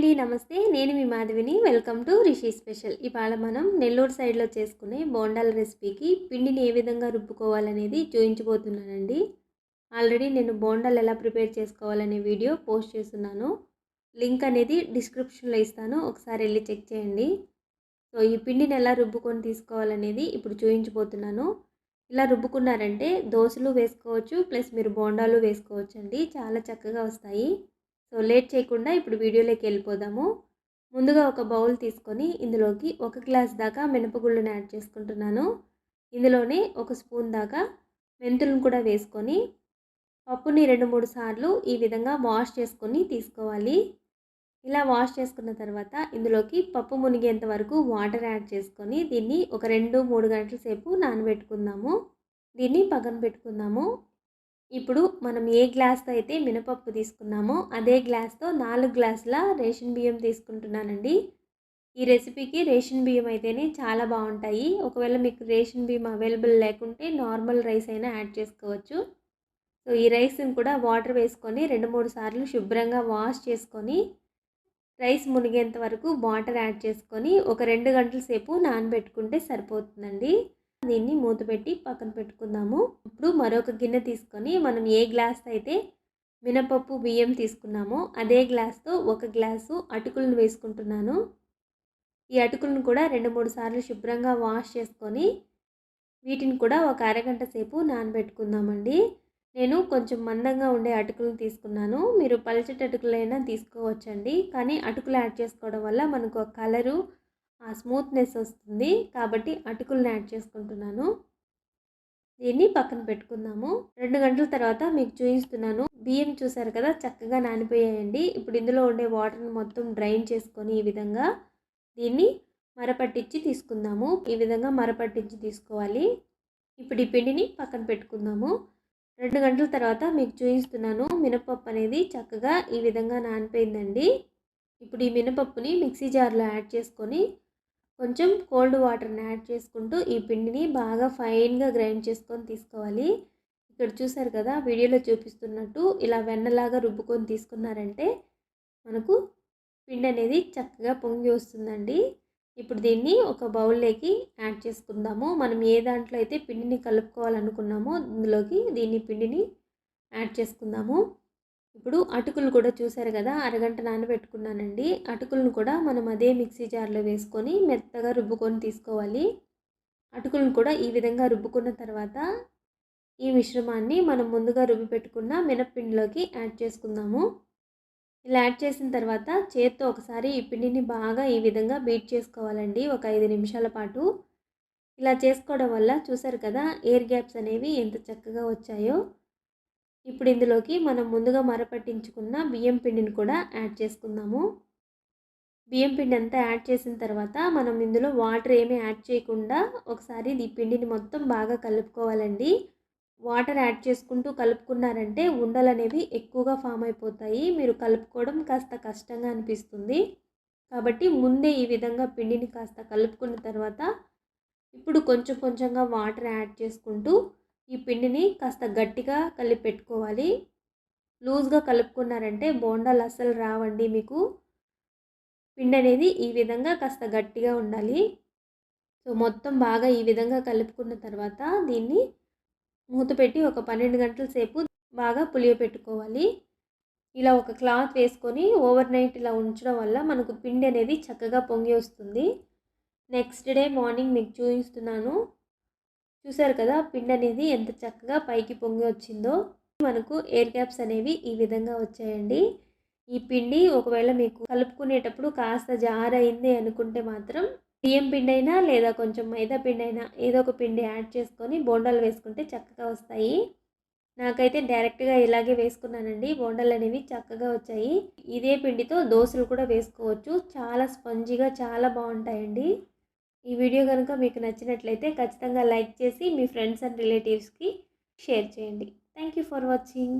అండి నమస్తే. నేను మీ మాధవిని. Welcome to Rishi special. ఇవాళ మనం నెల్లూరు సైడ్లో చేసుకునే బోండాల రెసిపీకి పిండిని ఏ విధంగా రుబ్బుకోవాలనేది చూపించబోతున్నానండి. ఆల్రెడీ నేను బోండాలు ఎలా ప్రిపేర్ చేసుకోవాలనే వీడియో పోస్ట్ చేస్తున్నాను. లింక్ అనేది డిస్క్రిప్షన్లో ఇస్తాను, ఒకసారి వెళ్ళి చెక్ చేయండి. సో ఈ పిండిని ఎలా రుబ్బుకొని తీసుకోవాలనేది ఇప్పుడు చూపించబోతున్నాను. ఇలా రుబ్బుకున్నారంటే దోశలు వేసుకోవచ్చు, ప్లస్ మీరు బోండాలు వేసుకోవచ్చు అండి. చాలా చక్కగా వస్తాయి. సో లేట్ చేయకుండా ఇప్పుడు వీడియోలోకి వెళ్ళిపోదాము. ముందుగా ఒక బౌల్ తీసుకొని ఇందులోకి 1 గ్లాస్ దాకా మినపగుళ్ళను యాడ్ చేసుకుంటున్నాను. ఇందులోనే 1 స్పూన్ దాకా మెంతులను కూడా వేసుకొని పప్పుని 2-3 సార్లు ఈ విధంగా వాష్ చేసుకొని తీసుకోవాలి. ఇలా వాష్ చేసుకున్న తర్వాత ఇందులోకి పప్పు మునిగేంత వరకు వాటర్ యాడ్ చేసుకొని దీన్ని ఒక 2-3 గంటల సేపు నానబెట్టుకుందాము. దీన్ని పక్కన పెట్టుకుందాము. ఇప్పుడు మనం ఏ గ్లాస్తో అయితే మినపప్పు తీసుకున్నామో అదే గ్లాస్తో 4 గ్లాసుల రేషన్ బియ్యం తీసుకుంటున్నానండి. ఈ రెసిపీకి రేషన్ బియ్యం అయితేనే చాలా బాగుంటాయి. ఒకవేళ మీకు రేషన్ బియ్యం అవైలబుల్ లేకుంటే నార్మల్ రైస్ అయినా యాడ్ చేసుకోవచ్చు. సో ఈ రైస్ని కూడా వాటర్ వేసుకొని 2-3 సార్లు శుభ్రంగా వాష్ చేసుకొని రైస్ మునిగేంత వరకు వాటర్ యాడ్ చేసుకొని ఒక 2 గంటల సేపు నానబెట్టుకుంటే సరిపోతుందండి. దీన్ని మూత పెట్టి పక్కన పెట్టుకుందాము. ఇప్పుడు మరొక గిన్నె తీసుకొని మనం ఏ గ్లాస్ అయితే మినపప్పు బియ్యం తీసుకున్నామో అదే గ్లాస్తో 1 గ్లాసు అటుకులను వేసుకుంటున్నాను. ఈ అటుకులను కూడా 2-3 సార్లు శుభ్రంగా వాష్ చేసుకొని వీటిని కూడా ఒక అరగంట సేపు నానబెట్టుకుందామండి. నేను కొంచెం మందంగా ఉండే అటుకులను తీసుకున్నాను. మీరు పల్చటి అటుకులైనా తీసుకోవచ్చండి. కానీ అటుకులు యాడ్ చేసుకోవడం వల్ల మనకు కలరు ఆ స్మూత్నెస్ వస్తుంది, కాబట్టి అటుకులను యాడ్ చేసుకుంటున్నాను. దీన్ని పక్కన పెట్టుకుందాము. 2 గంటల తర్వాత మీకు చూపిస్తున్నాను. బియ్యం చూసారు కదా, చక్కగా నానిపోయాయండి. ఇప్పుడు ఇందులో ఉండే వాటర్ని మొత్తం డ్రైన్ చేసుకొని ఈ విధంగా దీన్ని మరపట్టించి తీసుకుందాము. ఈ విధంగా మరపట్టించి తీసుకోవాలి. ఇప్పుడు ఈ పిండిని పక్కన పెట్టుకుందాము. 2 గంటల తర్వాత మీకు చూపిస్తున్నాను. మినపప్పు అనేది చక్కగా ఈ విధంగా నానిపోయిందండి. ఇప్పుడు ఈ మినపప్పుని మిక్సీ జార్లో యాడ్ చేసుకొని కొంచెం కోల్డ్ వాటర్ని యాడ్ చేసుకుంటూ ఈ పిండిని బాగా ఫైన్గా గ్రైండ్ చేసుకొని తీసుకోవాలి. ఇక్కడ చూసారు కదా, వీడియోలో చూపిస్తున్నట్టు ఇలా వెన్నలాగా రుబ్బుకొని తీసుకున్నారంటే మనకు పిండి అనేది చక్కగా పొంగి వస్తుందండి. ఇప్పుడు దీన్ని ఒక బౌల్లోకి యాడ్ చేసుకుందాము. మనం ఏ దాంట్లో అయితే పిండిని కలుపుకోవాలనుకున్నామో అందులోకి పిండిని యాడ్ చేసుకుందాము. ఇప్పుడు అటుకులు కూడా చూసారు కదా, అరగంట నానబెట్టుకున్నానండి. అటుకులను కూడా మనం అదే మిక్సీ జార్లో వేసుకొని మెత్తగా రుబ్బుకొని తీసుకోవాలి. అటుకులను కూడా ఈ విధంగా రుబ్బుకున్న తర్వాత ఈ మిశ్రమాన్ని మనం ముందుగా రుబ్బి పెట్టుకున్న మినప్పిండిలోకి యాడ్ చేసుకుందాము. ఇలా యాడ్ చేసిన తర్వాత చేత్తో ఒకసారి ఈ పిండిని బాగా ఈ విధంగా బీట్ చేసుకోవాలండి, ఒక 5 నిమిషాల పాటు. ఇలా చేసుకోవడం వల్ల చూసారు కదా, ఎయిర్ గ్యాప్స్ అనేవి ఎంత చక్కగా వచ్చాయో. ఇప్పుడు ఇందులోకి మనం ముందుగా మరపట్టించుకున్న బియ్యం పిండిని కూడా యాడ్ చేసుకుందాము. బియ్యం పిండి అంతా యాడ్ చేసిన తర్వాత మనం ఇందులో వాటర్ ఏమీ యాడ్ చేయకుండా ఒకసారి ఈ పిండిని మొత్తం బాగా కలుపుకోవాలండి. వాటర్ యాడ్ చేసుకుంటూ కలుపుకున్నారంటే ఉండలు అనేవి ఎక్కువగా ఫామ్ అయిపోతాయి. మీరు కలుపుకోవడం కాస్త కష్టంగా అనిపిస్తుంది. కాబట్టి ముందే ఈ విధంగా పిండిని కాస్త కలుపుకున్న తర్వాత ఇప్పుడు కొంచెం కొంచెంగా వాటర్ యాడ్ చేసుకుంటూ ఈ పిండిని కాస్త గట్టిగా కలిపి పెట్టుకోవాలి. లూజ్గా కలుపుకున్నారంటే బోండాలు అస్సలు రావండి మీకు. పిండి అనేది ఈ విధంగా కాస్త గట్టిగా ఉండాలి. సో మొత్తం బాగా ఈ విధంగా కలుపుకున్న తర్వాత దీన్ని మూత పెట్టి ఒక 12 గంటల సేపు బాగా పులియపెట్టుకోవాలి. ఇలా ఒక క్లాత్ వేసుకొని ఓవర్ నైట్ ఇలా ఉంచడం వల్ల మనకు పిండి అనేది చక్కగా పొంగి వస్తుంది. నెక్స్ట్ డే మార్నింగ్ మీకు చూపిస్తున్నాను. చూసారు కదా, పిండి అనేది ఎంత చక్కగా పైకి పొంగి వచ్చిందో. మనకు ఎయిర్ గ్యాప్స్ అనేవి ఈ విధంగా వచ్చాయండి. ఈ పిండి ఒకవేళ మీకు కలుపుకునేటప్పుడు కాస్త జారైంది అనుకుంటే మాత్రం బియ్యం పిండి అయినా లేదా కొంచెం మైదా పిండి అయినా ఏదో ఒక పిండి యాడ్ చేసుకొని బోండాలు వేసుకుంటే చక్కగా వస్తాయి. నాకైతే డైరెక్ట్గా ఇలాగే వేసుకున్నానండి. బోండాలు అనేవి చక్కగా వచ్చాయి. ఇదే పిండితో దోశలు కూడా వేసుకోవచ్చు. చాలా స్పంజీగా చాలా బాగుంటాయండి. ఈ వీడియో కనుక మీకు నచ్చినట్లయితే ఖచ్చితంగా లైక్ చేసి మీ ఫ్రెండ్స్ అండ్ రిలేటివ్స్కి షేర్ చేయండి. Thank you for watching.